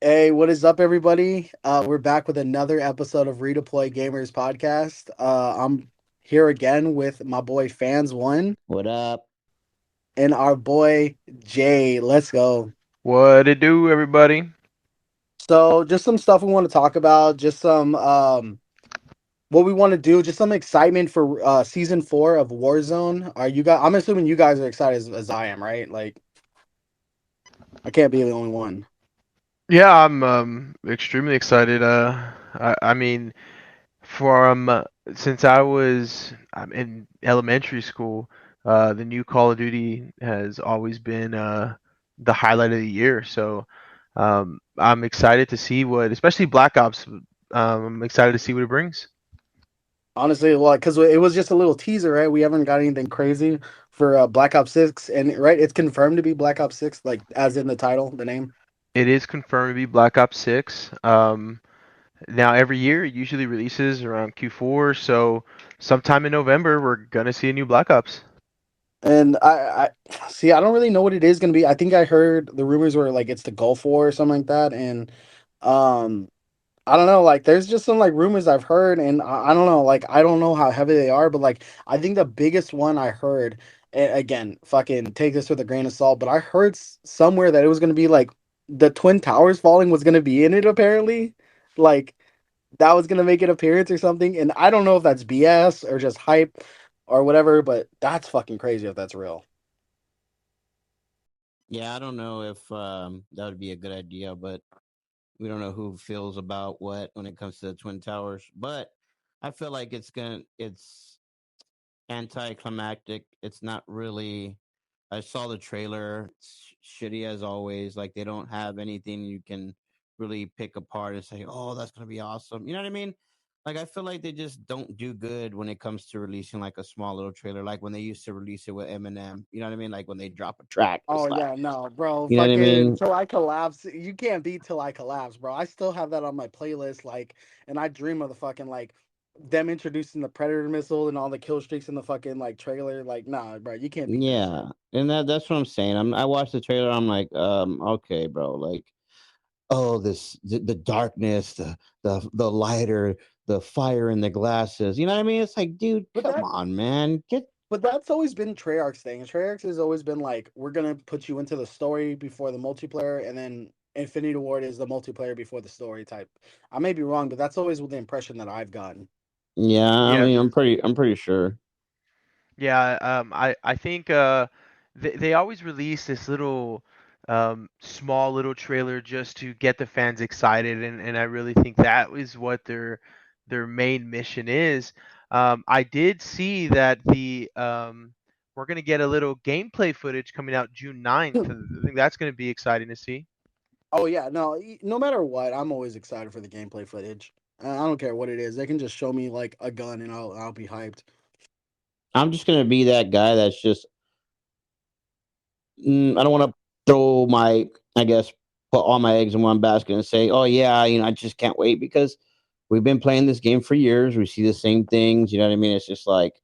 Hey, what is up, everybody? We're back with another episode of Redeploy Gamers podcast. I'm here again with my boy Fans One What up? and our boy Jay. Let's go. What it do, everybody? So, just some stuff we want to talk about. Just some what we want to do. Just some excitement for season 4 of Warzone. Are you guys? I'm assuming you guys are excited as I am, right? Like, I can't be the only one. Yeah, I'm extremely excited. I mean, from since I was in elementary school, the new Call of Duty has always been the highlight of the year. So, I'm excited to see what, especially Black Ops. I'm excited to see what it brings. Honestly, well, because it was just a little teaser, right? We haven't got anything crazy for Black Ops 6, and right, it's confirmed to be Black Ops 6, like as in the title, the name. It is confirmed to be Black Ops 6. Now every year it usually releases around Q4, so sometime in November we're gonna see a new Black Ops. And I see. I don't really know what it is going to be. I think I heard the rumors were like it's the Gulf War or something like that, and um, I don't know. Like, there's just some like rumors I've heard, and I don't know. Like, I don't know how heavy they are, but like, I think the biggest one I heard, again, fucking take this with a grain of salt, but I heard somewhere that it was gonna be like the Twin Towers falling was gonna be in it. Apparently, like that was gonna make an appearance or something, and I don't know if that's BS or just hype or whatever, but that's fucking crazy if that's real. Yeah, I don't know if that would be a good idea, but we don't know who feels about what when it comes to the Twin Towers. But I feel like it's anticlimactic. It's not really. I saw the trailer. It's shitty as always. Like they don't have anything you can really pick apart and say, "Oh, that's gonna be awesome." You know what I mean? Like I feel like they just don't do good when it comes to releasing like a small little trailer, like when they used to release it with Eminem. You know what I mean? Like when they drop a track, Oh it's like, yeah, no, bro. you know what I Fucking mean? till I collapse. You can't beat till I collapse, bro. I still have that on my playlist, like, and I dream of the fucking like them introducing the Predator missile and all the kill streaks in the fucking like trailer. Like, nah, bro, you can't beat that shit. Yeah, and that's what I'm saying. I watched the trailer. I'm like, okay, bro. Like, oh, the darkness, the lighter, the fire in the glasses. You know what I mean? It's like, dude, But come that, on, man. Get but that's always been Treyarch's thing. Treyarch has always been like, we're gonna put you into the story before the multiplayer, and then Infinity Ward is the multiplayer before the story type. I may be wrong, but that's always the impression that I've gotten. yeah. I Yeah, mean, I'm pretty sure. yeah. I think they always release this little small little trailer just to get the fans excited, and I really think that is what their main mission is. I did see that the we're gonna get a little gameplay footage coming out June 9th. I think that's gonna be exciting to see. Oh yeah, no, no matter what, I'm always excited for the gameplay footage. I don't care what it is. They can just show me like a gun and I'll be hyped. I'm just gonna be that guy that's just. I don't want to throw my, I guess, put all my eggs in one basket and say, oh yeah, I just can't wait because we've been playing this game for years. We see the same things. You know what I mean? It's just like,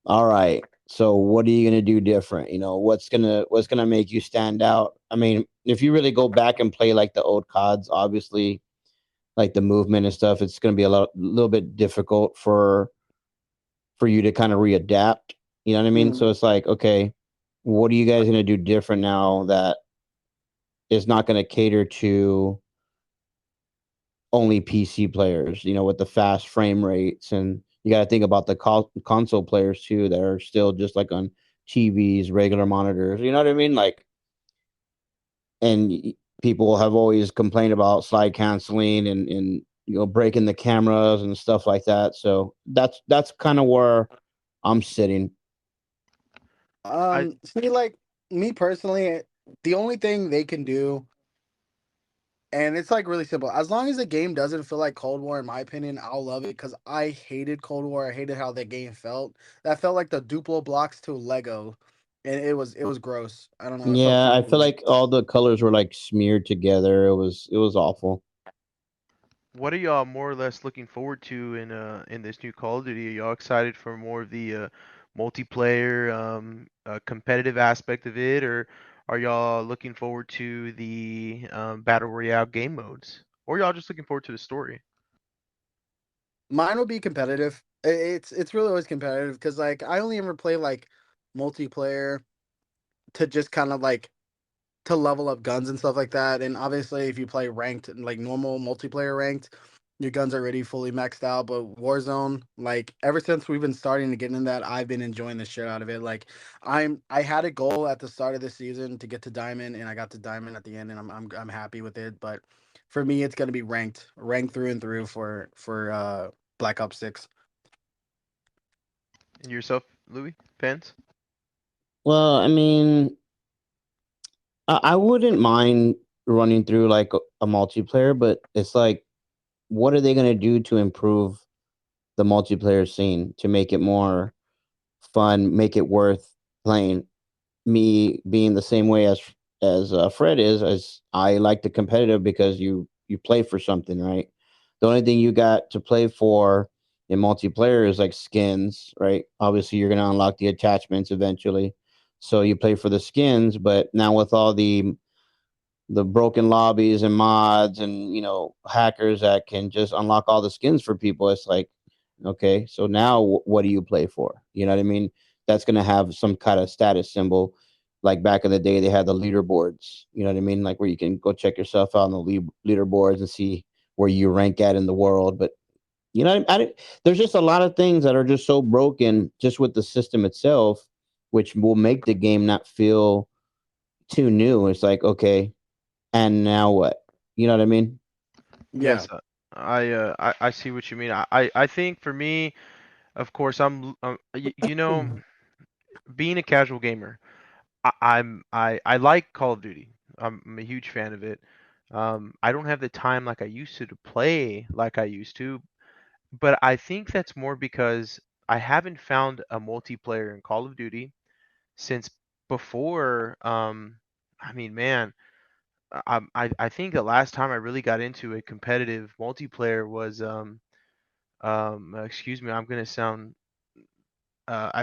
all right. So what are you gonna do different? What's gonna make you stand out? I mean, if you really go back and play like the old CODs, obviously, like the movement and stuff, it's gonna be little bit difficult for you to kind of readapt. You know what I mean? Mm. So it's like, okay, what are you guys gonna do different now that is not gonna cater to only PC players? With the fast frame rates, and you got to think about the console players too that are still just like on TVs, regular monitors. You know what I mean? Like, and people have always complained about slide canceling and breaking the cameras and stuff like that. So that's kind of where I'm sitting. I See, like me personally, the only thing they can do, and it's like really simple. As long as the game doesn't feel like Cold War, in my opinion, I'll love it. Because I hated Cold War. I hated how the game felt. That felt like the Duplo blocks to Lego, and it was gross. I don't know. It felt Yeah, I feel confusing. like all the colors were like smeared together. It was awful. What are y'all more or less looking forward to in this new Call of Duty? Are y'all excited for more of the multiplayer competitive aspect of it, or Are y'all looking forward to the battle royale game modes, or y'all just looking forward to the story? Mine will be competitive. It's really always competitive because like I only ever play like multiplayer to just kind of like to level up guns and stuff like that. And obviously, if you play ranked, like normal multiplayer ranked, your guns are already fully maxed out. But Warzone, like ever since we've been starting to get in that, I've been enjoying the shit out of it. Like I had a goal at the start of the season to get to diamond, and I got to diamond at the end, and I'm happy with it. But for me, it's gonna be ranked through and through for Black Ops 6. And yourself, Louis, fans? Well, I mean, I wouldn't mind running through like a multiplayer, but it's like, what are they going to do to improve the multiplayer scene to make it more fun, make it worth playing? Me being the same way as Fred is, as I like the competitive because you play for something, right? The only thing you got to play for in multiplayer is like skins, right? Obviously, you're gonna unlock the attachments eventually, so you play for the skins. But now with all the broken lobbies and mods and hackers that can just unlock all the skins for people, it's like, okay, so now what do you play for? You know what I mean? That's going to have some kind of status symbol. Like back in the day, they had the leaderboards. You know what I mean? Like where you can go check yourself out on the leaderboards and see where you rank at in the world. But there's just a lot of things that are just so broken just with the system itself, which will make the game not feel too new. It's like, okay, and now what? You know what I mean? Yeah. Yes, I see what you mean. I think for me, of course, being a casual gamer, I like Call of Duty. I'm a huge fan of it. I don't have the time like I used to play like I used to, but I think that's more because I haven't found a multiplayer in Call of Duty since before. I mean, man, I think the last time I really got into a competitive multiplayer was excuse me, I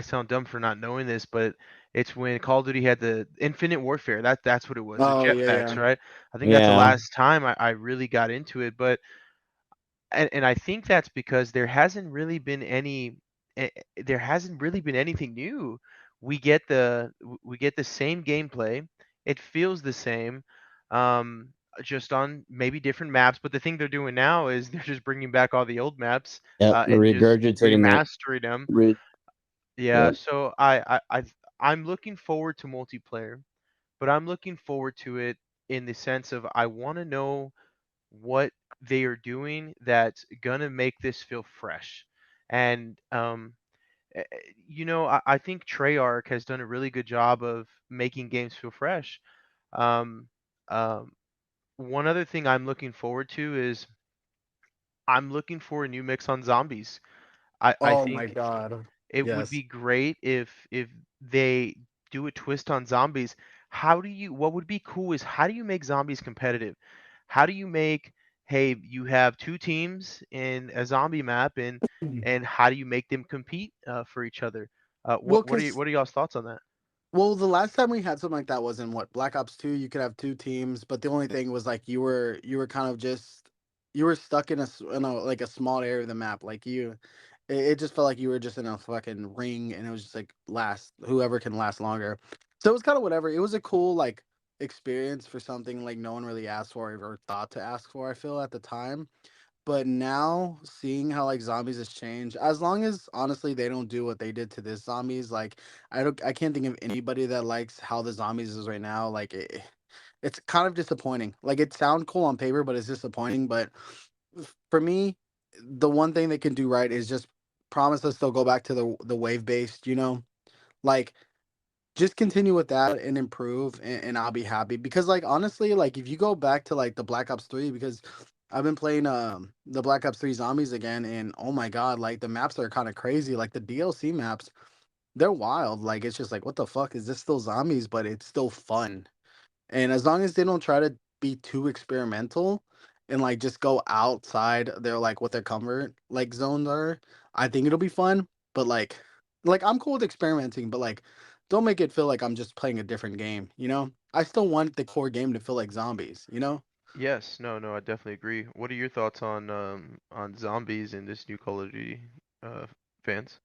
sound dumb for not knowing this, but it's when Call of Duty had the Infinite Warfare. That's what it was, the Oh yeah, jetpacks, yeah. right? I think that's the Yeah. last time I really got into it, but and I think that's because there hasn't really been anything new. We get the same gameplay. It feels the same, um, just on maybe different maps. But the thing they're doing now is they're just bringing back all the old maps Yep. and just Regurgitating it. remastering them. Re- Yeah, yep. so I'm looking forward to multiplayer, but I'm looking forward to it in the sense of I want to know what they are doing that's gonna make this feel fresh. And I think Treyarch has done a really good job of making games feel fresh. Um, um, One other thing I'm looking forward to is I'm looking for a new mix on zombies. I Oh my think god. it would Yes. be great if they do a twist on zombies. What would be cool is how do you make zombies competitive? How do you make, hey, you have two teams in a zombie map and how do you make them compete for each other? Well, because What are y'all's thoughts on that? well, the last time we had something like that was in what Black Ops 2. You could have two teams, but the only thing was like you were kind of just you were stuck in a like a small area of the map. Like it just felt like you were just in a fucking ring, and it was just like last whoever can last longer. So it was kind of whatever. It was a cool like experience for something like no one really asked for or thought to ask for. I feel at the time. But now seeing how like zombies has changed, as long as honestly they don't do what they did to this zombies, like I can't think of anybody that likes how the zombies is right now. Like it's kind of disappointing. Like it sounds cool on paper, but it's disappointing. But for me, the one thing they can do right is just promise us they'll go back to the wave based. Like just continue with that and improve, and I'll be happy because like honestly like if you go back to like the Black Ops 3, because I've been playing the Black Ops 3 zombies again, and oh my god, like the maps are kind of crazy. Like the DLC maps, they're wild. Like it's just like what the fuck is this, still zombies, but it's still fun. And as long as they don't try to be too experimental and like just go outside their like what their comfort like zones are, I think it'll be fun. But like I'm cool with experimenting, but like don't make it feel like I'm just playing a different game, you know? I still want the core game to feel like zombies, you know? Yes, no, no, I definitely agree. What are your thoughts on zombies in this new Call of Duty uh fans?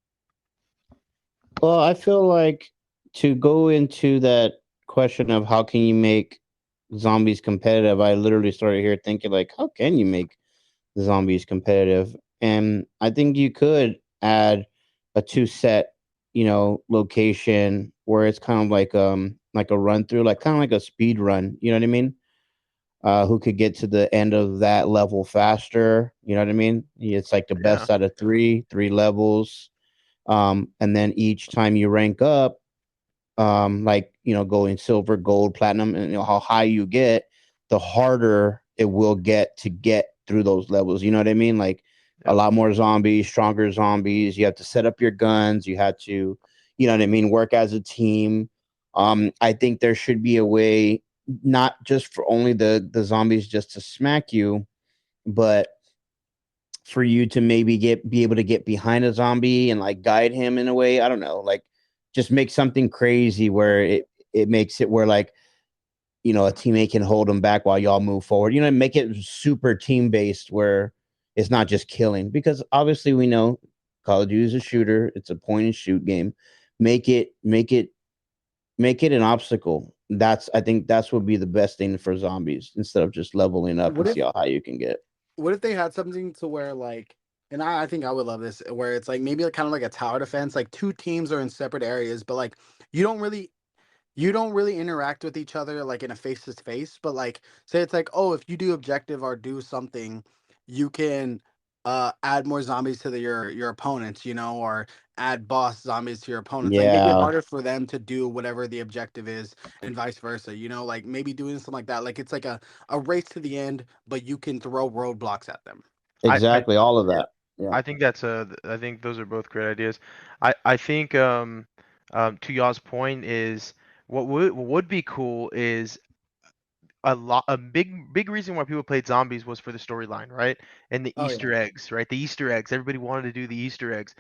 Well, I feel like to go into that question of how can you make zombies competitive, I literally started here thinking like, how can you make zombies competitive? And I think you could add a two set, location where it's kind of like a run through, like kind of like a speed run. You know what I mean? Who could get to the end of that level faster? You know what I mean? It's like the Yeah, best out of three levels. And then each time you rank up, like going silver, gold, platinum, and how high you get, the harder it will get through those levels. You know what I mean? Like a yep. lot more zombies, stronger zombies. You have to set up your guns. You had to, you know what I mean, work as a team. I think there should be a way, not just for only the zombies just to smack you, but for you to maybe be able to get behind a zombie and like guide him in a way. I don't know, like just make something crazy where it makes it where like a teammate can hold him back while y'all move forward. Make it super team based where it's not just killing because obviously we know Call of Duty is a shooter. It's a point and shoot game. Make it make it make it an obstacle. I think that's would be the best thing for zombies instead of just leveling up What and see if how high you can get. what if they had something to where like, and I think I would love this, where it's like maybe like kind of like a tower defense, like two teams are in separate areas, but like you don't really you don't really interact with each other like in a face to face, but like say it's like, oh, if you do objective or do something, you can add more zombies to your opponents, you know, or add boss zombies to your opponents. Like make it Yeah, harder for them to do whatever the objective is and vice versa, you know, like maybe doing something like that. Like it's like a race to the end, but you can throw roadblocks at them. I exactly. All of yeah, that. Yeah. I think I think those are both great ideas. I think to y'all's point is what would be cool is a big reason why people played zombies was for the storyline, right? And the Oh yeah. Easter eggs, right? The Easter eggs. Everybody wanted to do the Easter eggs.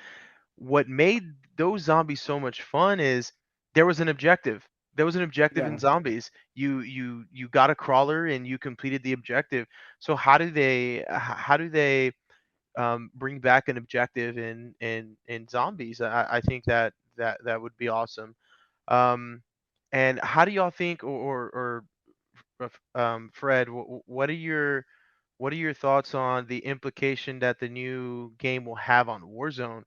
What made those zombies so much fun is there was an objective. There was an objective in Yeah. zombies. You got a crawler and you completed the objective. So how do they bring back an objective in zombies? I think that would be awesome. Um, and how do y'all think, Fred, what are your thoughts on the implication that the new game will have on Warzone,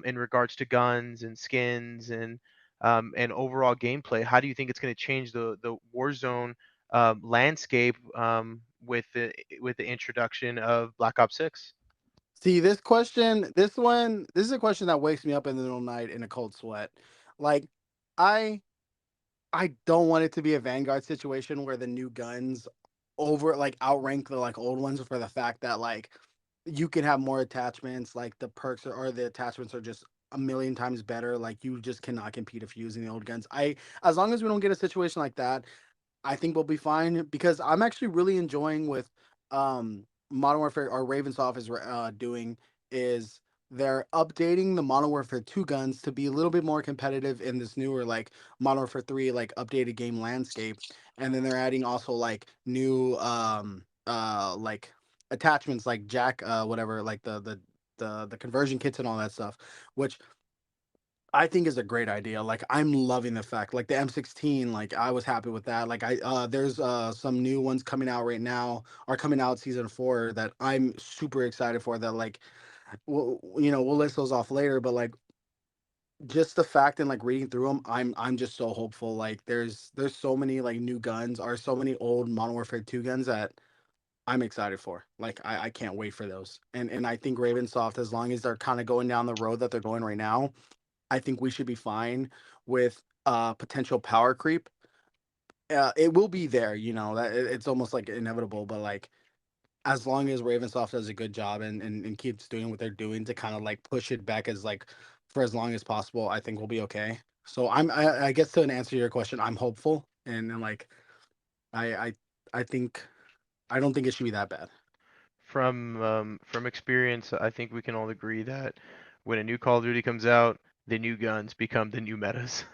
in regards to guns and skins and overall gameplay? How do you think it's going to change the Warzone landscape, with the introduction of Black Ops 6? See, this is a question that wakes me up in the middle of the night in a cold sweat. Like, I I don't want it to be a Vanguard situation where the new guns outrank the like old ones for the fact that like you can have more attachments, like the perks or the attachments are just a million times better. Like you just cannot compete if you're using the old guns. I As long as we don't get a situation like that, I think we'll be fine because I'm actually really enjoying with Modern Warfare or Ravensoft is doing is they're updating the Modern Warfare 2 guns to be a little bit more competitive in this newer like Modern Warfare 3 like updated game landscape, and then they're adding also like new like attachments like jack whatever like the conversion kits and all that stuff, which I think is a great idea. Like I'm loving the fact like the M16, like I was happy with that. Like I there's some new ones coming out right now or coming out season 4 that I'm super excited for that like you know, we'll list those off later, but like just the fact and like reading through them, I'm just so hopeful. Like there's so many like new guns or so many old Modern Warfare 2 guns that I'm excited for. Like I can't wait for those. And I think Ravensoft, as long as they're kind of going down the road that they're going right now, I think we should be fine with potential power creep. It will be there, you know, that it's almost like inevitable, but like as long as Ravensoft does a good job and keeps doing what they're doing to kind of like push it back as like for as long as possible, I think we'll be okay. So I guess to answer your question, I'm hopeful and like I I I think I don't think it should be that bad. From experience, I think we can all agree that when a new Call of Duty comes out, the new guns become the new metas.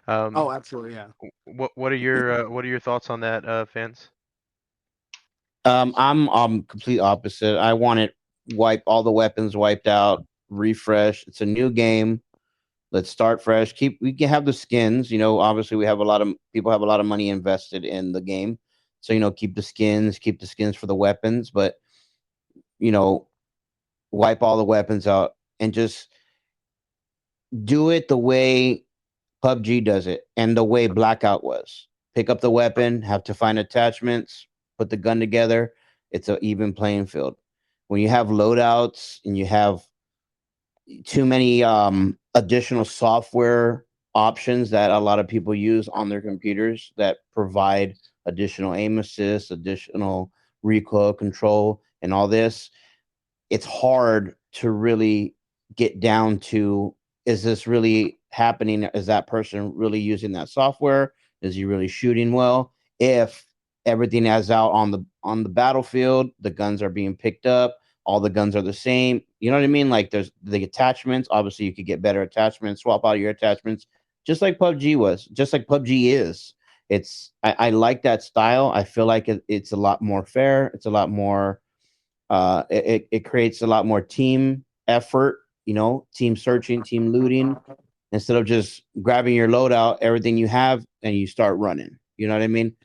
Oh, um, absolutely, yeah. what are your thoughts on that, fans? I'm complete opposite. I want it wipe all the weapons wiped out, refresh. It's a new game. Let's start fresh. Keep we can have the skins. Obviously we have a lot of people have a lot of money invested in the game, so keep the skins for the weapons, but you know, wipe all the weapons out and just do it the way PUBG does it and the way Blackout was. Pick up the weapon, have to find attachments, put the gun together. It's an even playing field. When you have loadouts and you have too many additional software options that a lot of people use on their computers that provide additional aim assist, additional recoil control, and all this, it's hard to really get down to, is this really happening? Is that person really using that software? Is he really shooting well? If everything is out on the battlefield, the guns are being picked up, all the guns are the same. You know what I mean? Like there's the attachments. Obviously, you could get better attachments, swap out your attachments, just like PUBG was, just like PUBG is. I like that style. I feel like it's a lot more fair. It's a lot more it creates a lot more team effort, team searching, team looting, instead of just grabbing your loadout, everything you have, and you start running. You know what I mean?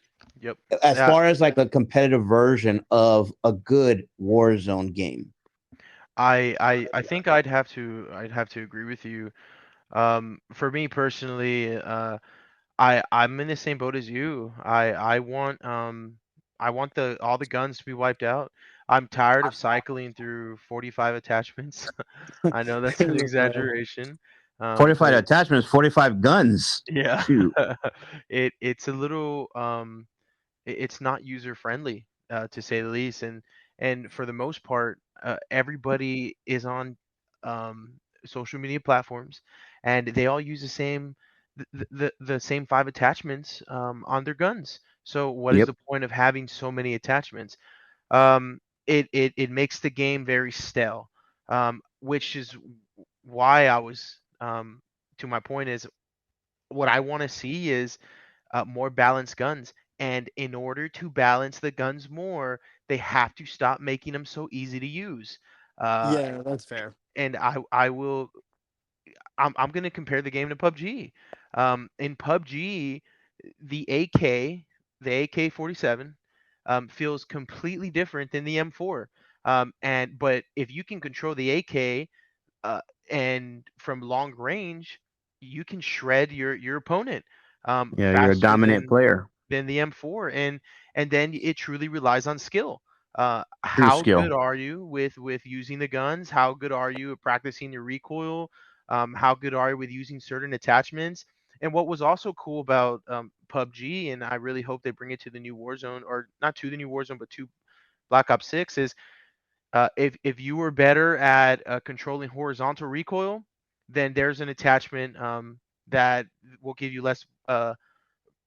Yep. As Yeah, far as like a competitive version of a good Warzone game. I think I'd have to agree with you. For me personally, I'm in the same boat as you. I want the all the guns to be wiped out. I'm tired of cycling through 45 attachments. I know that's an Yeah. exaggeration, 45 but attachments, 45 guns. yeah, Shoot. it's a little it's not user friendly, to say the least, and for the most part, everybody is on social media platforms, and they all use the same five attachments on their guns. So what is Yep. the point of having so many attachments? It makes the game very stale, which is why I was to my point is what I want to see is more balanced guns. And in order to balance the guns more, they have to stop making them so easy to use. Uh, Yeah, that's fair. and I will I'm going to compare the game to PUBG. In PUBG, the AK, the AK-47, feels completely different than the M4. But if you can control the AK, uh, and from long range, you can shred your opponent Yeah, you're a faster dominant player. than the M4, and then it truly relies on skill. True How good skill. are you with using the guns? How good are you at practicing your recoil? How good are you with using certain attachments? And what was also cool about PUBG, and I really hope they bring it to the new Warzone, or not to the new Warzone, but to Black Ops 6, is if you were better at controlling horizontal recoil, then there's an attachment that will give you less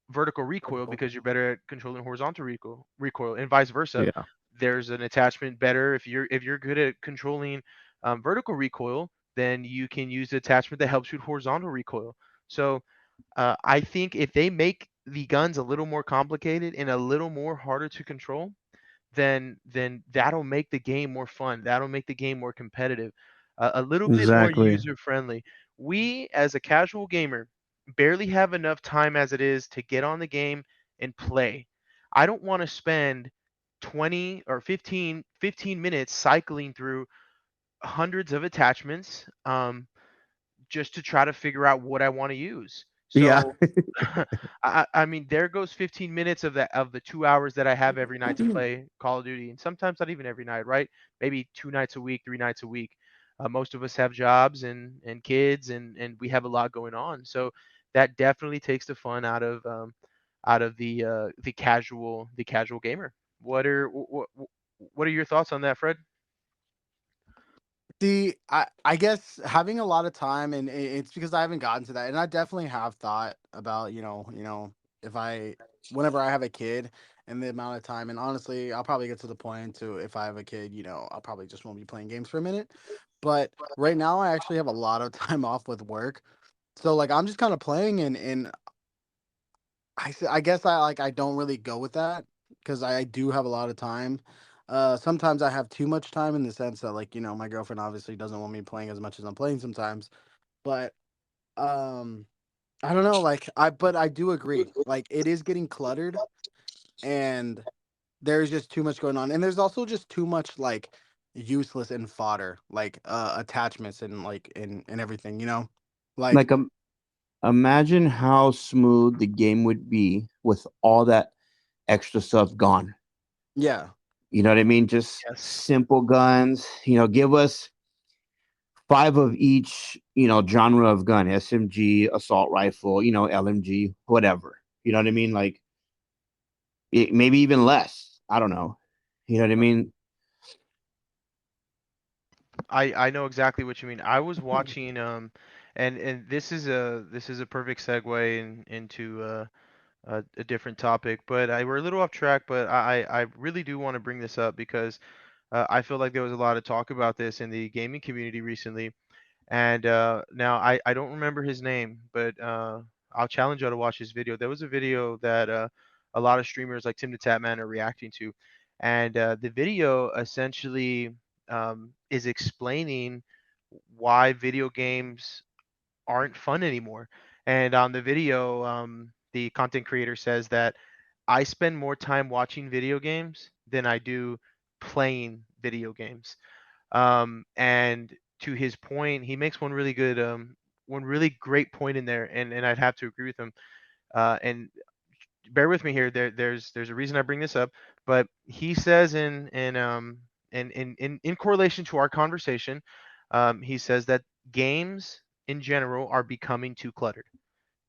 vertical recoil because you're better at controlling horizontal recoil, and vice versa. Yeah. There's an attachment better if you're good at controlling vertical recoil, then you can use the attachment that helps you with horizontal recoil. So I think if they make the guns a little more complicated and a little more harder to control, then that'll make the game more fun. That'll make the game more competitive, a little bit more Exactly. user friendly. We, as a casual gamer, barely have enough time as it is to get on the game and play. I don't want to spend 20 or 15 minutes cycling through hundreds of attachments, just to try to figure out what I want to use. Yeah. So I mean, there goes 15 minutes of the 2 hours that I have every night to play Call of Duty, and sometimes not even every night, right? Maybe 2 nights a week, 3 nights a week. Most of us have jobs and kids, and we have a lot going on. So that definitely takes the fun out of the casual gamer. What are your thoughts on that, Fred? See, I guess having a lot of time, and it's because I haven't gotten to that, and I definitely have thought about, if I whenever I have a kid, and the amount of time. And honestly, I'll probably get to the point to if I have a kid, I'll probably just won't be playing games for a minute. But right now, I actually have a lot of time off with work, so like I'm just kind of playing, and I guess I don't really go with that because I do have a lot of time. Sometimes I have too much time in the sense that like my girlfriend obviously doesn't want me playing as much as I'm playing sometimes, but um I don't know, like I do agree. Like it is getting cluttered and there's just too much going on. And there's also just too much like useless and fodder, like attachments and like and everything, Like Like imagine how smooth the game would be with all that extra stuff gone. yeah. You know what I mean? Just Yes. simple guns. Give us five of each, genre of gun: SMG, assault rifle, LMG, whatever. You know what I mean? Like maybe even less. I don't know. You know what I mean? I know exactly what you mean. I was watching and this is a perfect segue into a different topic, but we're a little off track, but I really do want to bring this up because I feel like there was a lot of talk about this in the gaming community recently. And now I don't remember his name, but I'll challenge you to watch his video. There was a video that a lot of streamers like Tim the Tatman are reacting to, and the video essentially is explaining why video games aren't fun anymore. And on the video, the content creator says that I spend more time watching video games than I do playing video games. And to his point, he makes one really great point in there, and I'd have to agree with him. And bear with me here. There's a reason I bring this up, but he says in correlation to our conversation, he says that games in general are becoming too cluttered.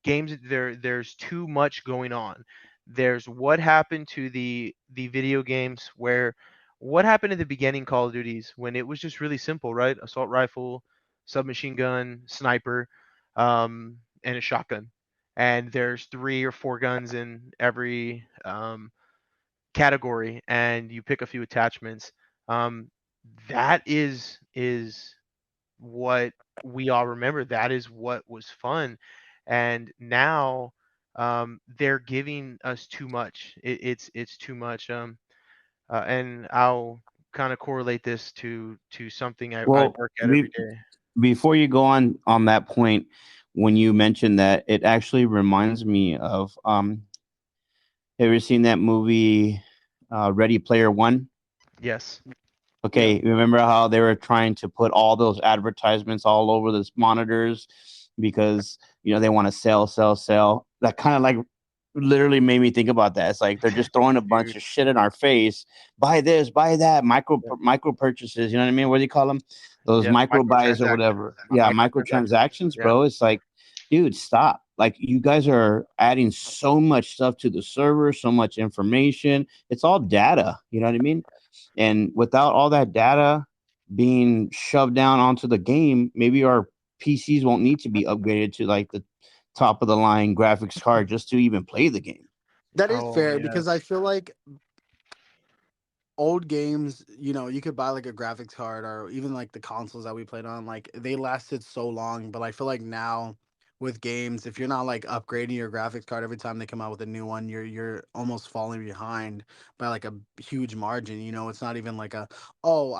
There's too much going on. There's what happened to the video games where what happened at the beginning Call of Duties when it was just really simple, right? Assault rifle, submachine gun, sniper, and a shotgun. And there's three or four guns in every category, and you pick a few attachments. Um, that is what we all remember. That is what was fun. And now they're giving us too much. It's too much. And I'll kind of correlate this to something I Well, work at every day. before you go on that point, when you mentioned that, it actually reminds me of have you ever seen that movie, Ready Player One? Yes. Yeah. Okay, remember how they were trying to put all those advertisements all over the monitors because they want to sell, sell, sell. That kind of like literally made me think about that. It's like they're just throwing a bunch Dude. of shit in our face. Buy this, buy that, Yeah. micro purchases. You know what I mean? What do you call them? Those Yeah. micro buys or Microtransactions. whatever. Yeah, micro Microtransactions. transactions, Yeah. bro. It's like, dude, stop. Like you guys are adding so much stuff to the server, so much information. It's all data. You know what I mean? And without all that data being shoved down onto the game, maybe our PCs won't need to be upgraded to like the top of the line graphics card just to even play the game. That is Oh fair because I yes. feel like old games, you could buy like a graphics card or even like the consoles that we played on, like they lasted so long. But I feel like now with games, if you're not like upgrading your graphics card every time they come out with a new one, you're almost falling behind by like a huge margin. It's not even like oh,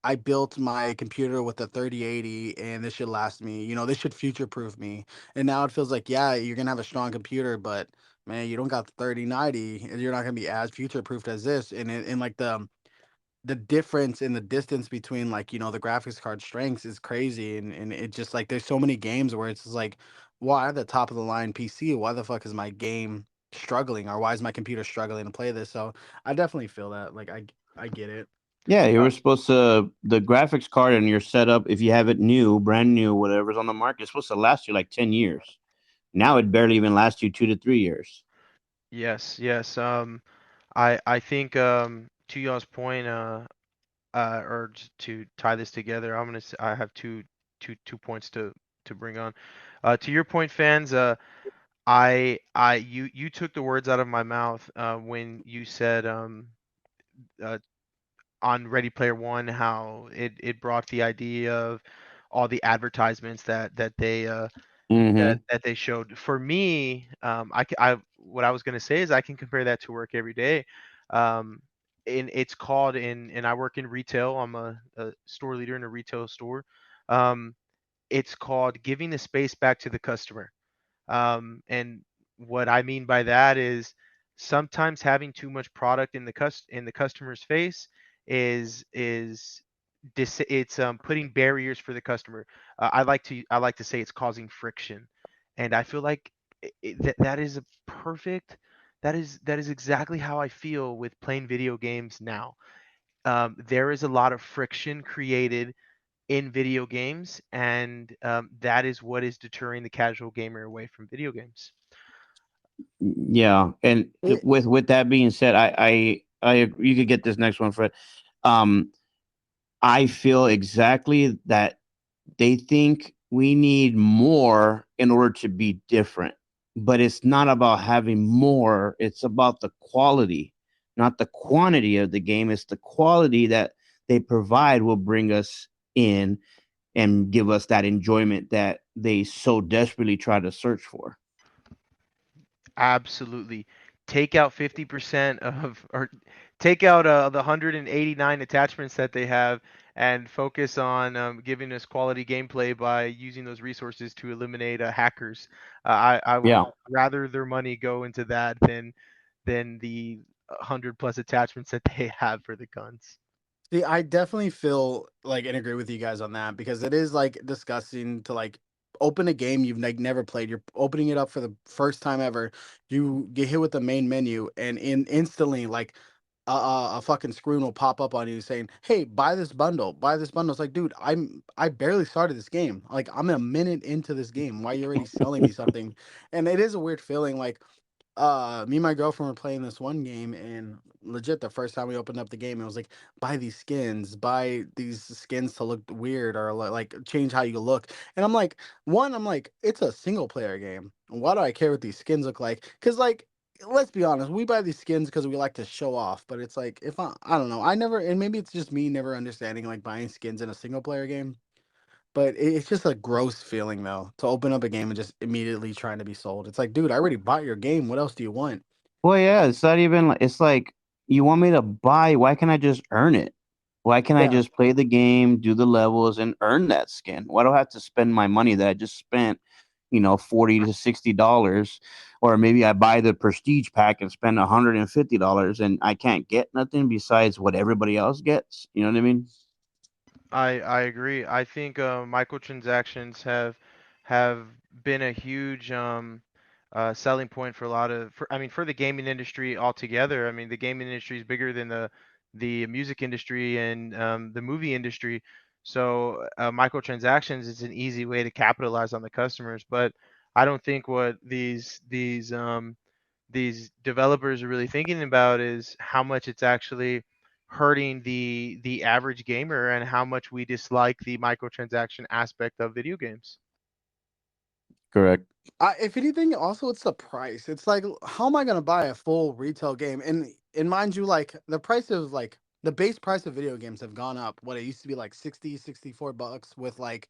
I built my computer with a 3080 and this should last me. This should future proof me. And now it feels like, yeah, you're gonna have a strong computer, but man, you don't got the 3090 and you're not gonna be as future proofed as this. And like the difference in the distance between like, the graphics card strengths is crazy. And it just like there's so many games where it's just like, why well, at the top of the line PC, why the fuck is my game struggling or why is my computer struggling to play this? So I definitely feel that. Like I get it. Yeah, you Uh, were supposed to the graphics card and your setup, if you have it new, brand new, whatever's on the market, it's supposed to last you like 10 years. Now it barely even lasts you 2 to 3 years. Yes. Yes. I think to y'all's point, or to tie this together, I have two points to bring on. To your point, fans. you took the words out of my mouth when you said uh, on Ready Player One how it brought the idea of all the advertisements Mm-hmm. that they showed. For me, I what I was going to say is I can compare that to work every day. Um, and it's called and I work in retail. I'm a store leader in a retail store. Um, it's called giving the space back to the customer. And what I mean by that is sometimes having too much product in in the customer's face is it's putting barriers for the customer. I like to say it's causing friction, and I feel like that is a perfect. That is exactly how I feel with playing video games now. There is a lot of friction created in video games, and that is what is deterring the casual gamer away from video games. Yeah, and It, with that being said, you could get this next one, Fred. Um, I feel exactly that they think we need more in order to be different, but it's not about having more. It's about the quality, not the quantity of the game. It's the quality that they provide will bring us in and give us that enjoyment that they so desperately try to search for. Absolutely. Take out 50% of, or take out the 189 attachments that they have and focus on giving us quality gameplay by using those resources to eliminate hackers. I would Yeah. rather their money go into that than the 100 plus attachments that they have for the guns. See, I definitely feel like and agree with you guys on that because it is like disgusting to like open a game you've like never played. You're opening it up for the first time ever. You get hit with the main menu, and instantly like a fucking screen will pop up on you saying, "Hey, buy this bundle. Buy this bundle." It's like, dude, I barely started this game. Like I'm a minute into this game. Why are you already selling me something? And it is a weird feeling. Like me and my girlfriend were playing this one game, and legit the first time we opened up the game it was like, buy these skins to look weird or like change how you look. And I'm like, I'm like, it's a single player game, why do I care what these skins look like? Because like, let's be honest, we buy these skins because we like to show off. But it's like, if I don't know, I never, and maybe it's just me never understanding like buying skins in a single player game. But it's just a gross feeling though to open up a game and just immediately trying to be sold. It's like, dude, I already bought your game. What else do you want? Well, yeah, it's not even it's like you want me to buy, why can't I just earn it? Why can't I Yeah. just play the game, do the levels and earn that skin? Why do I have to spend my money that I just spent, $40 to $60, or maybe I buy the prestige pack and spend $150 and I can't get nothing besides what everybody else gets? You know what I mean? I agree. I think microtransactions have been a huge selling point for a lot of I mean for the gaming industry altogether. I mean the gaming industry is bigger than the music industry and the movie industry. So microtransactions is an easy way to capitalize on the customers. But I don't think what these developers are really thinking about is how much it's actually hurting the average gamer and how much we dislike the microtransaction aspect of video games. Correct. If anything, also it's the price. It's like, how am I gonna buy a full retail game? And mind you, like the price of like the base price of video games have gone up. What it used to be like 60, 64 bucks with like,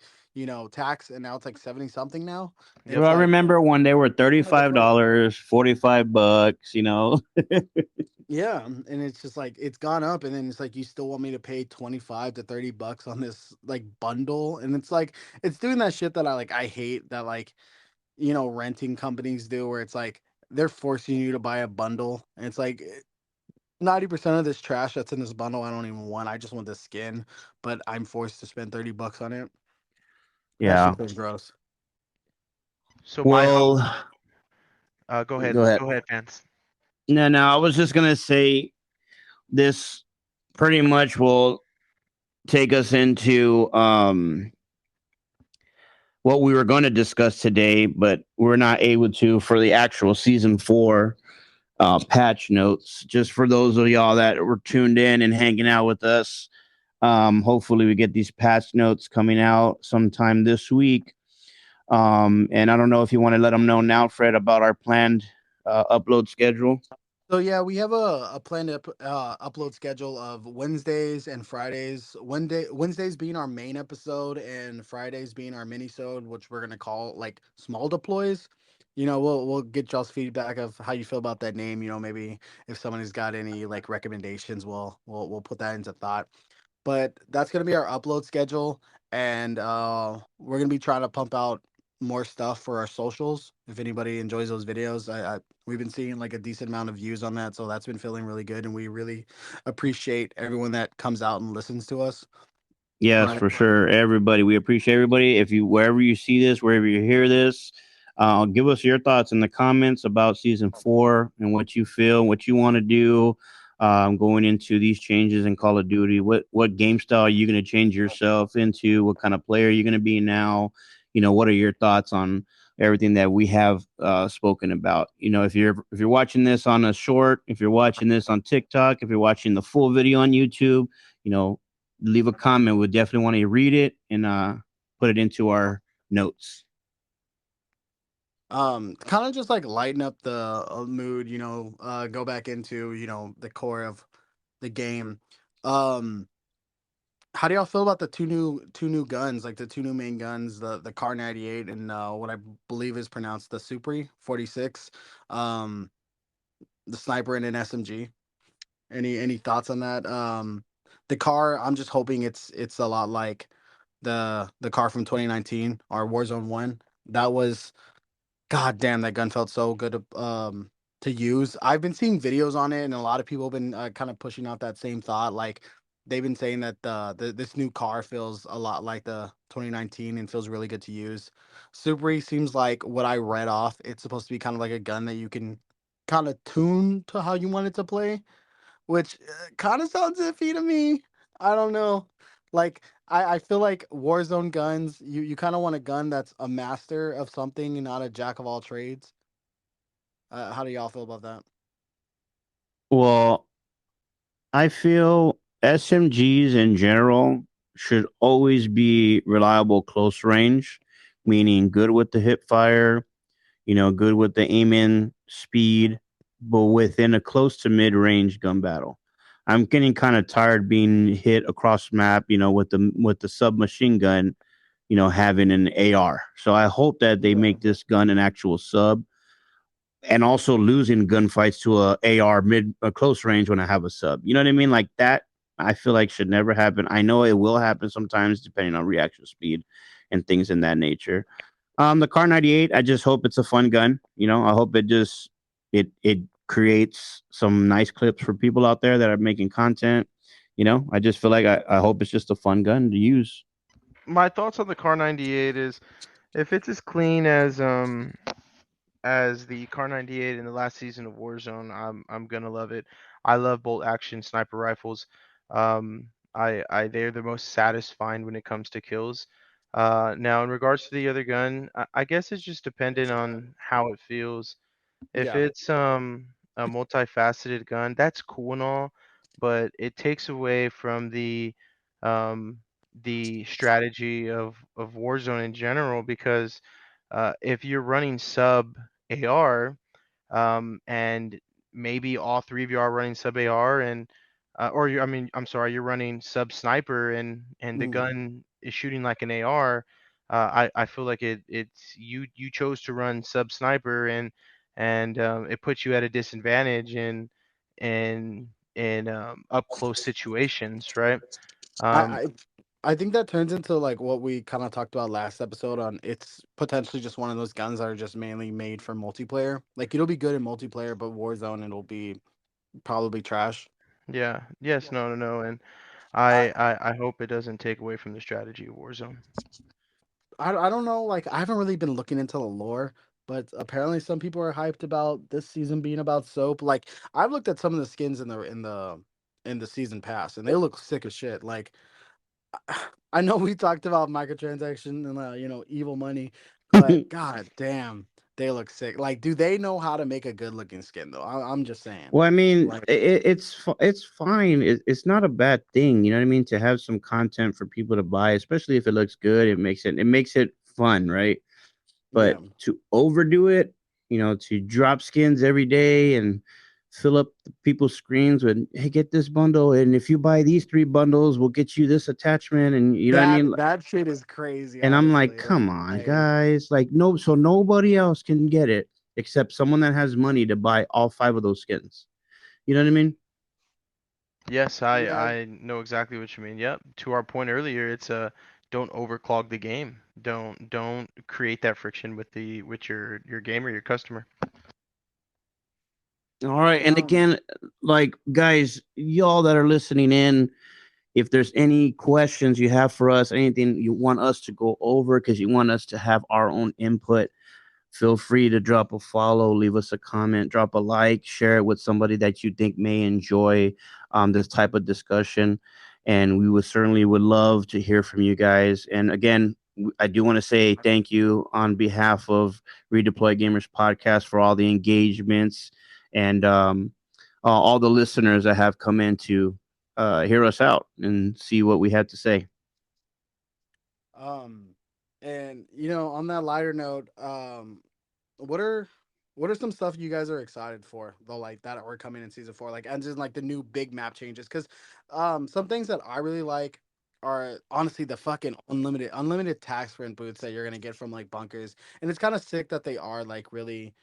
tax, and now it's like 70 something now. Yep. It's Well, I like, remember when they were what the fuck? $35, $45. Yeah, and it's just like it's gone up, and then it's like you still want me to pay 25 to 30 bucks on this like bundle, and it's like it's doing that shit that I hate that like renting companies do, where it's like they're forcing you to buy a bundle, and it's like 90% of this trash that's in this bundle I don't even want. I just want the skin, but I'm forced to spend 30 bucks on it. That Yeah. shit feels gross. So my Well, go ahead. go ahead, Vance. No, no, I was just gonna say this pretty much will take us into what we were going to discuss today, but we're not able to for the actual season 4 patch notes. Just for those of y'all that were tuned in and hanging out with us, hopefully we get these patch notes coming out sometime this week. And I don't know if you want to let them know now, Fred, about our planned upload schedule. So yeah, we have a planned upload schedule of Wednesdays and Fridays. Wednesdays being our main episode, and Fridays being our mini-sode, which we're gonna call like small deploys. We'll get y'all's feedback of how you feel about that name. Maybe if somebody's got any like recommendations, we'll put that into thought. But that's gonna be our upload schedule, and we're gonna be trying to pump out more stuff for our socials. If anybody enjoys those videos, we've been seeing like a decent amount of views on that, so that's been feeling really good, and we really appreciate everyone that comes out and listens to us. Yes, Um, for sure. Everybody, we appreciate everybody. If you wherever you see this, wherever you hear this, give us your thoughts in the comments about season 4 and what you feel, what you want to do, going into these changes in Call of Duty. What game style are you going to change yourself into? What kind of player are you going to be now? What are your thoughts on everything that we have spoken about? If you're watching this on a short, if you're watching this on TikTok, if you're watching the full video on YouTube, you know leave a comment. We definitely want to read it and put it into our notes. kind of just like lighten up the mood, go back into the core of the game. Um, How do y'all feel about the two new guns, like the two new main guns, the Car 98 and what I believe is pronounced the Supri 46, um, the sniper and an SMG. Any thoughts on that? The car, I'm just hoping it's a lot like the car from 2019, our Warzone 1. That was God damn, that gun felt so good to use. I've been seeing videos on it, and a lot of people have been kind of pushing out that same thought. Like they've been saying that this new car feels a lot like the 2019 and feels really good to use. Supri seems like what I read off. It's supposed to be kind of like a gun that you can kind of tune to how you want it to play, which kind of sounds iffy to me. I don't know. Like I feel like Warzone guns, you kind of want a gun that's a master of something and not a jack of all trades. How do y'all feel about that? Well, I feel SMGs in general should always be reliable close range, meaning good with the hip fire, good with the aim in speed, but within a close to mid range gun battle. I'm getting kind of tired being hit across the map, with the submachine gun, having an AR. So I hope that they Yeah. make this gun an actual sub, and also losing gunfights to a AR mid a close range when I have a sub. You know what I mean? Like that, I feel like should never happen. I know it will happen sometimes depending on reaction speed and things in that nature. The Car 98, I just hope it's a fun gun. I hope it creates some nice clips for people out there that are making content. I just feel like I hope it's just a fun gun to use. My thoughts on the Car 98 is if it's as clean as the Car 98 in the last season of Warzone, I'm gonna love it. I love bolt action sniper rifles. I they're the most satisfying when it comes to kills. Now in regards to the other gun, I guess it's just dependent on how it feels. If Yeah. it's a multifaceted gun, that's cool and all, but it takes away from um the strategy of Warzone in general because if you're running sub AR, and maybe all three of you are running sub AR and or you I mean I'm sorry, you're running sub sniper and the Mm. gun is shooting like an AR. I feel like it's you chose to run sub sniper and it puts you at a disadvantage in up close situations, right? I, Um, I I think that turns into like what we kind of talked about last episode on it's potentially just one of those guns that are just mainly made for multiplayer. Like it'll be good in multiplayer, but Warzone it'll be probably trash. yeah, yes, no, no, no, and I hope it doesn't take away from the strategy of Warzone. I don't know, like I haven't really been looking into the lore, but apparently some people are hyped about this season being about soap. Like I've looked at some of the skins in the season pass and they look sick as shit. Like I know we talked about microtransaction and evil money, but god damn, they look sick. Like do they know how to make a good looking skin though? I'm just saying. Well, I mean, Like it's fine. It's not a bad thing. You know what I mean? To have some content for people to buy, especially if it looks good, it makes it fun, right? Yeah. But to overdo it, to drop skins every day and fill up the people's screens with, hey, get this bundle, and if you buy these 3 bundles, we'll get you this attachment, and you know what I mean. That shit is crazy, And I'm like, honestly. come on, Like, guys, like no, so nobody else can get it except someone that has money to buy all 5 of those skins. You know what I mean? Yes, yeah. I know exactly what you mean. Yep. To our point earlier, it's don't overclog the game. Don't create that friction with your game or your customer. All right, and Um. again, like guys, y'all that are listening in, if there's any questions you have for us, anything you want us to go over because you want us to have our own input, feel free to drop a follow, leave us a comment, drop a like, share it with somebody that you think may enjoy this type of discussion. And we would certainly would love to hear from you guys. And again, I do want to say thank you on behalf of Redeploy Gamers Podcast for all the engagements and all the listeners that have come in to hear us out and see what we had to say. Um. And on that lighter note, what are what are some stuff you guys are excited for though, like that are coming in season four, like and just like the new big map changes? Because some things that I really like are honestly the fucking unlimited tax sprint boots that you're gonna get from like bunkers, and it's kind of sick that they are like really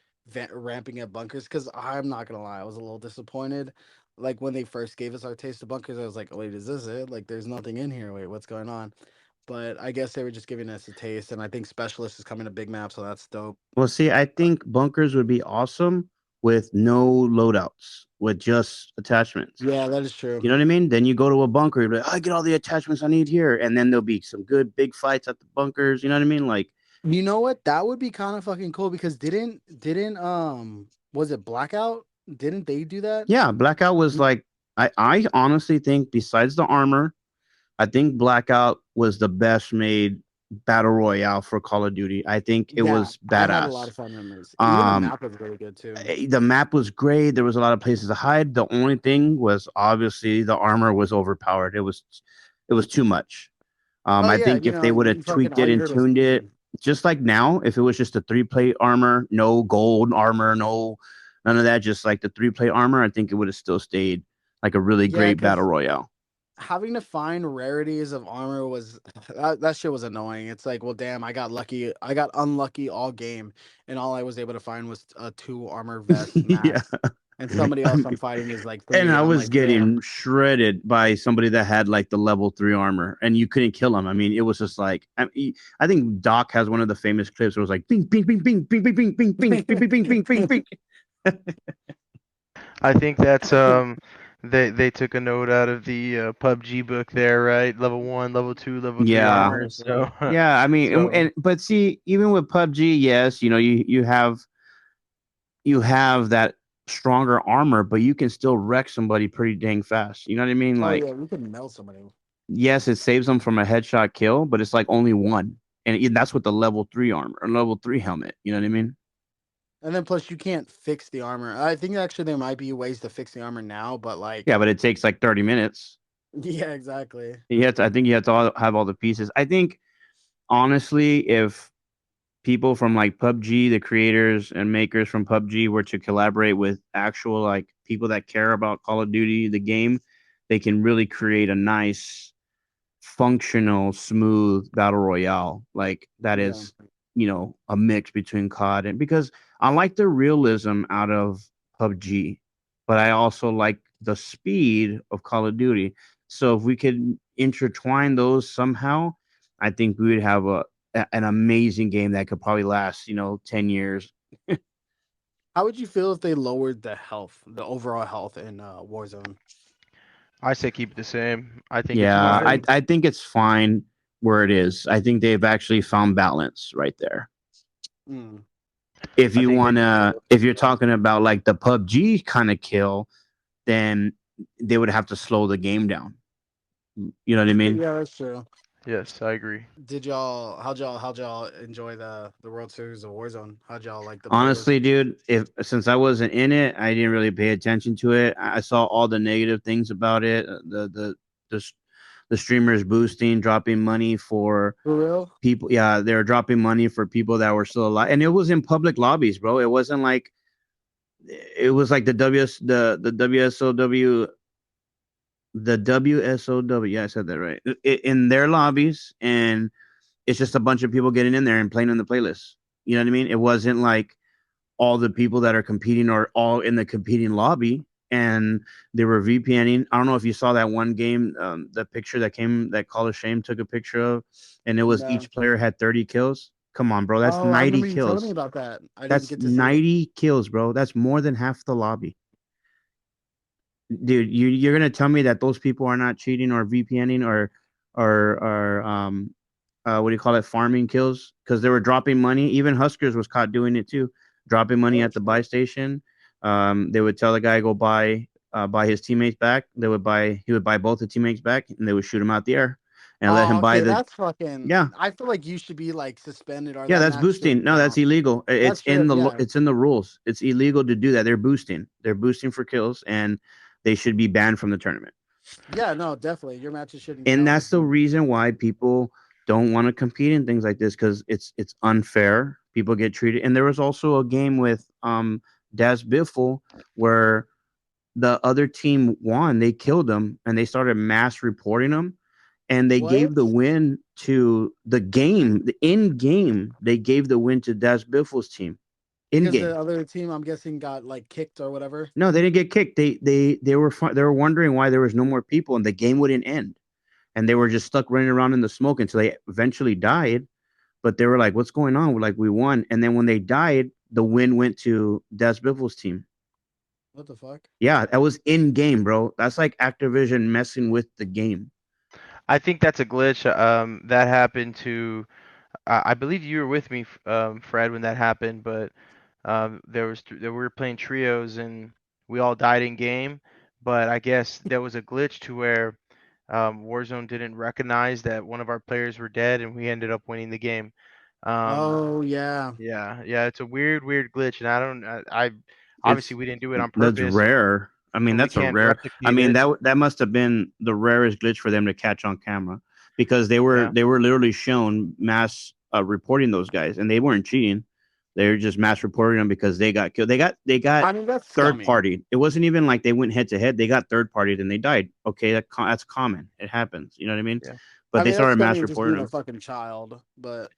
ramping up bunkers. Because I'm not gonna lie, I was a little disappointed. Like when they first gave us our taste of bunkers, I was like, wait, is this it? Like, there's nothing in here. Wait, what's going on? But I guess they were just giving us a taste, and I think Specialist is coming to big map, so that's dope. Well, see, I think bunkers would be awesome with no loadouts, with just attachments. Yeah, that is true. You know what I mean? Then you go to a bunker, you're like, I get all the attachments I need here, and then there'll be some good big fights at the bunkers. You know what I mean? Like, You know what? That would be kind of fucking cool because didn't was it Blackout? Didn't they do that? yeah, Blackout was Y- like, I honestly think besides the armor, I think Blackout was the best made battle royale for Call of Duty. I think it Yeah, was I had a lot badass. of fun memories. Even the Um, map was really good too. the map was great. There was a lot of places to hide. The only thing was obviously the armor was overpowered. It was too much. Oh I yeah, think if they would you have fucking tweaked all it you and heard was tuned it, just like now, if it was just a 3 plate armor, no gold armor, no none of that, just like the 3 plate armor, I think it would have still stayed like a really yeah, great battle because royale. having to find rarities of armor was that shit was annoying. It's like, well, damn, I got unlucky all game, and all I was able to find was a 2 armor vest Yeah. max, and somebody I else I'm mean, fighting is like and 3, I and I'm was like, damn. getting shredded by somebody that had like the level 3 armor, and you couldn't kill him. I mean, it was just like I think Doc has one of the famous clips where it was like bing, bing, bing, bing, bing, bing, bing, bing, bing, bing, bing, bing, bing, bing, bing. I think that's they took a note out of the PUBG book there, right? Level 1, level 2, level 3 Yeah, armor. Honestly. So yeah. I mean, so but see, even with PUBG, yes, you have that stronger armor, but you can still wreck somebody pretty dang fast. You know what I mean? Oh yeah, Like, we could melt somebody. yes, it saves them from a headshot kill, but it's like only one, and that's with the level 3 armor or level 3 helmet. You know what I mean? And then plus you can't fix the armor. I think actually there might be ways to fix the armor now, but like Yeah, but it takes like 30 minutes. yeah, exactly. I think you have to have all the pieces. I think honestly, if people from like PUBG, the creators and makers from PUBG, were to collaborate with actual like people that care about Call of Duty, the game, they can really create a nice, functional, smooth battle royale. Like that Yeah. is, a mix between COD and because I like the realism out of PUBG, but I also like the speed of Call of Duty. So if we could intertwine those somehow, I think we would have an amazing game that could probably last, 10 years. How would you feel if they lowered the health, the overall health in Warzone? I say keep it the same. I think it's Yeah, I, fine. I think it's fine where it is. I think they've actually found balance right there. Mm. If I you think they need wanna, to. if you're talking about like the PUBG kind of kill, then they would have to slow the game down. You know what I mean? Yeah, that's true. Yes, I agree. How'd y'all enjoy the World Series of Warzone? How'd y'all like the players? Honestly, dude, if since I wasn't in it, I didn't really pay attention to it. I saw all the negative things about it, the the streamers boosting, dropping money for For real? people. Yeah, they were dropping money for people that were still alive, and it was in public lobbies, bro. It wasn't like it was like the WSOW the WSOW. Yeah, I said that right. In their lobbies, and it's just a bunch of people getting in there and playing in the playlist. You know what I mean? It wasn't like all the people that are competing are all in the competing lobby and they were VPNing. I don't know if you saw that one game, the picture that came that Call of Shame took a picture of, and it was No. each player had 30 kills. Come on, bro. That's Oh, I 90 remember you telling me kills. about that. I didn't That's get to see it. 90 kills, bro. That's more than half the lobby. Dude, you're gonna tell me that those people are not cheating or VPNing or what do you call it, farming kills, because they were dropping money. Even Huskers was caught doing it too, dropping money Oh at the shit. buy station. They would tell the guy go buy his teammates back. He would buy both the teammates back, and they would shoot him out the air and let Oh, him buy okay. the. That's fucking. Yeah, I feel like you should be like suspended, or yeah, that that's match boosting. shouldn't No, that's count. illegal. That's true. Yeah. It's in the rules. It's illegal to do that. They're boosting for kills, and they should be banned from the tournament. Yeah. No, definitely. Your matches shouldn't And count. that's the reason why people don't want to compete in things like this, because it's unfair. People get treated. And there was also a game with Das Biffle where the other team won. They killed them and they started mass reporting them, and they gave What? the win to the game. The in game, they gave the win to Das Biffle's team. In Because game. the other team, I'm guessing, got like kicked or whatever. No, they didn't get kicked. They were wondering why there was no more people and the game wouldn't end, and they were just stuck running around in the smoke until they eventually died. But they were like, "What's going on?" We're like, "We won." And then when they died, the win went to Des Biffle's team. What the fuck? Yeah, that was in game, bro. That's like Activision messing with the game. I think that's a glitch. That happened to. I believe you were with me, Fred, when that happened. But we were playing trios and we all died in game. But I guess there was a glitch to where Warzone didn't recognize that one of our players were dead, and we ended up winning the game. Um, Oh yeah. yeah, it's a weird glitch, and I obviously It's we didn't do it on that's purpose, rare. I so mean, we that's a can't rare. I replicate mean, it. that must have been the rarest glitch for them to catch on camera, because Yeah, they were literally shown mass reporting those guys, and they weren't cheating. They were just mass reporting them because they got killed. They got I mean, that's third scummy. party. It wasn't even like they went head to head. They got third partied and they died. Okay, that's common. It happens. You know what I mean? yeah. But I they mean, that's started mass scummy just reporting being a them. fucking child. But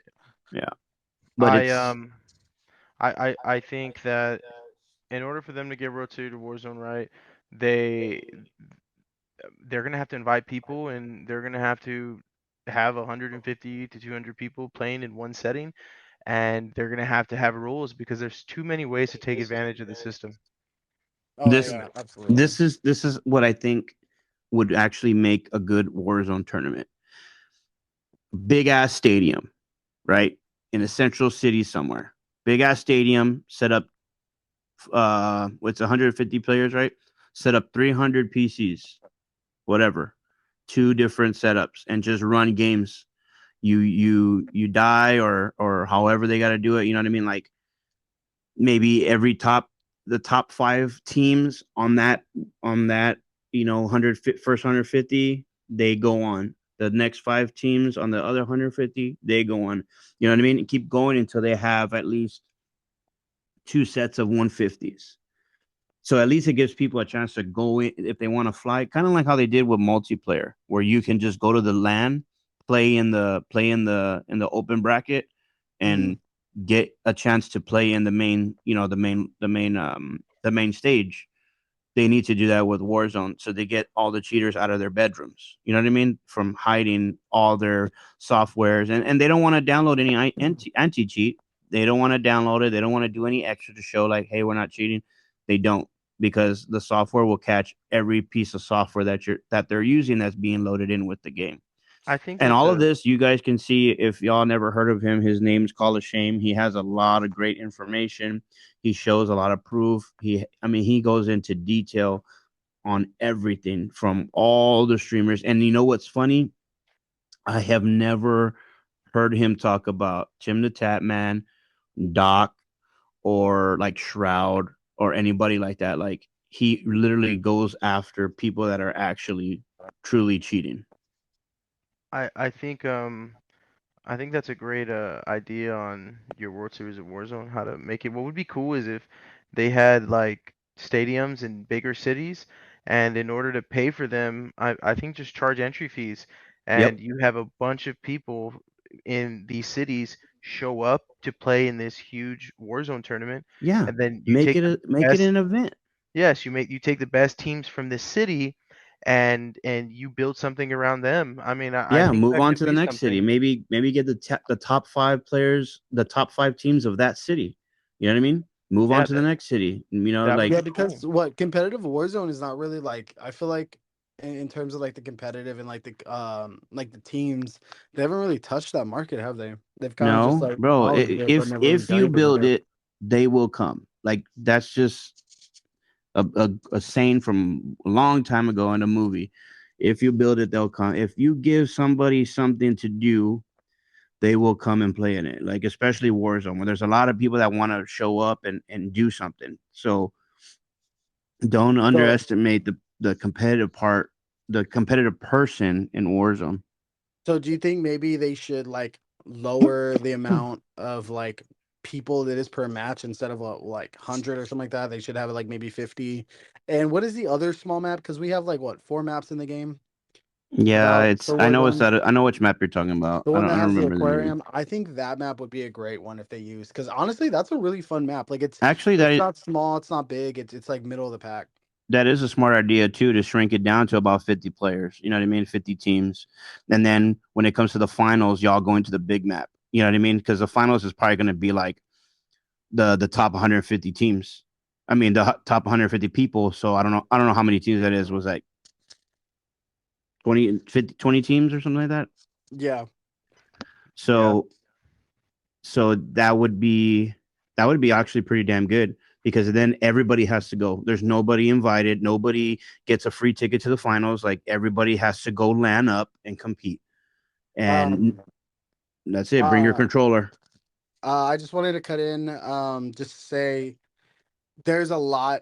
Yeah, but I it's um I think that in order for them to get rotated to Warzone right, they they're gonna have to invite people, and they're gonna have to have 150 to 200 people playing in one setting, and they're gonna have to have rules because there's too many ways to take advantage of the system. oh this yeah, absolutely. this is what I think would actually make a good Warzone tournament. Big ass stadium, right? In a central city somewhere. Big ass stadium, set up what's 150 players, right? Set up 300 PCs, whatever. Two different setups and just run games. You die or however they got to do it, you know what I mean? Like maybe the top 5 teams on that, 100 first 150, they go on. The next 5 teams on the other 150, they go on. You know what I mean? And keep going until they have at least 2 sets of 150s. So at least it gives people a chance to go in if they want to fly, kind of like how they did with multiplayer, where you can just go to the LAN, play in the open bracket, Hmm. and get a chance to play in the main, the main stage. They need to do that with Warzone, so they get all the cheaters out of their bedrooms. You know what I mean? From hiding all their softwares, and they don't want to download any anti cheat. They don't want to download it. They don't want to do any extra to show like, hey, we're not cheating. They don't, because the software will catch every piece of software that they're using that's being loaded in with the game. I think And that all of the this, you guys can see if y'all never heard of him. His name's Call of Shame. He has a lot of great information. He shows a lot of proof. I mean, he goes into detail on everything from all the streamers. And you know what's funny? I have never heard him talk about Tim the Tap Man, Doc, or like Shroud or anybody like that. Like he literally goes after people that are actually truly cheating. I think that's a great idea on your World Series of Warzone, how to make it. What would be cool is if they had like stadiums in bigger cities, and in order to pay for them, I think just charge entry fees, Yep. and you have a bunch of people in these cities show up to play in this huge Warzone tournament, Yeah. and then you Make take it the an best. event. Yes, you take the best teams from this city, and you build something around them. I mean, I Yeah, think move that on could to the be next city. something. Maybe get the top 5 players, the top 5 teams of that city. You know what I mean? Move on Yeah, to the next city. that would Like Yeah, be because cool. what competitive Warzone is not really like. I feel like in terms of like the competitive and like the teams, they haven't really touched that market, have they? They've kind of just no, like bro. acknowledged it, but never really If done you anything with build it. it, they will come. Like that's just a saying from a long time ago in a movie. If you build it, they'll come. If you give somebody something to do, they will come and play in it. Like especially Warzone, where there's a lot of people that want to show up and do something. So don't So, underestimate the competitive part, the competitive person in Warzone. so do you think maybe they should like lower the amount of like people that is per match instead of like 100 or something like that? They should have like maybe 50. And what is the other small map? Because we have like what 4 maps in the game. Yeah, Without it's for I know it's Warzone. that I know which map you're talking about. The one I that don't has the remember the name. aquarium, I think that map would be a great one if they use. Because honestly, that's a really fun map. Like Actually, it's not small, it's not big, it's like middle of the pack. that is a smart idea too to shrink it down to about 50 players. You know what I mean? 50 teams, and then when it comes to the finals, y'all go into the big map. You know what I mean? Because the finals is probably going to be like the top 150 teams. I mean the top 150 people. So I don't know how many teams that is. Was like 20, 50, 20 teams or something like that. Yeah. Yeah. So that would be actually pretty damn good because then everybody has to go. There's nobody invited. Nobody gets a free ticket to the finals. Like everybody has to go land up and compete. And Um. that's it. Bring your Uh. controller. I just wanted to cut in. Just to say, there's a lot.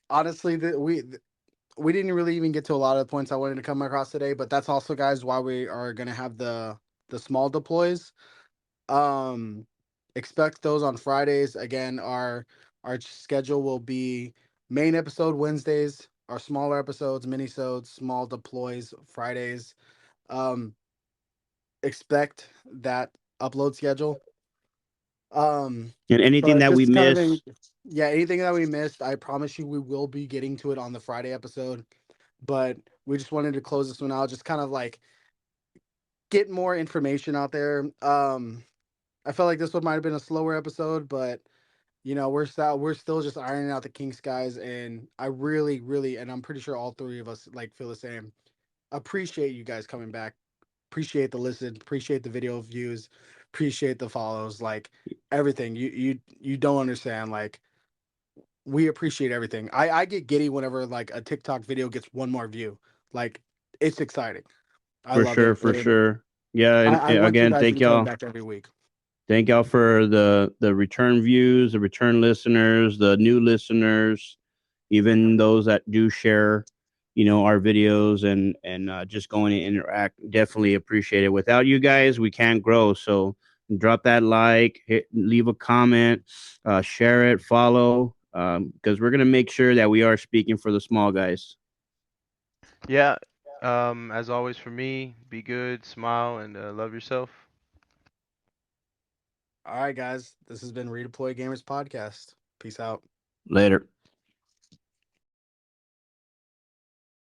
Honestly, that we didn't really even get to a lot of the points I wanted to come across today. But that's also, guys, why we are gonna have the small deploys. Um, expect those on Fridays. Again, our schedule will be main episode Wednesdays, our smaller episodes, minisodes, small deploys Fridays. Um, expect that upload schedule. And anything But that we just kind of miss, yeah, anything that we missed, I promise you we will be getting to it on the Friday episode. But we just wanted to close this one out, just kind of like get more information out there. I felt like this one might have been a slower episode, but we're still just ironing out the kinks, guys, and I really, really, and I'm pretty sure all three of us like feel the same. Appreciate you guys coming back. Appreciate the listen. Appreciate the video views. Appreciate the follows. Like everything. You don't understand. Like we appreciate everything. I get giddy whenever like a TikTok video gets one more view. Like it's exciting. I for love sure, it, for and sure. Yeah, I and want you again, guys to be coming back every week. thank y'all for the return views, the return listeners, the new listeners, even those that do share, our videos and just going to interact. Definitely appreciate it. Without you guys, we can't grow. So drop that like, leave a comment, share it, follow, because we're gonna make sure that we are speaking for the small guys. Yeah. As always for me, be good, smile, and love yourself. All right, guys. This has been Redeploy Gamers Podcast. Peace out. Later.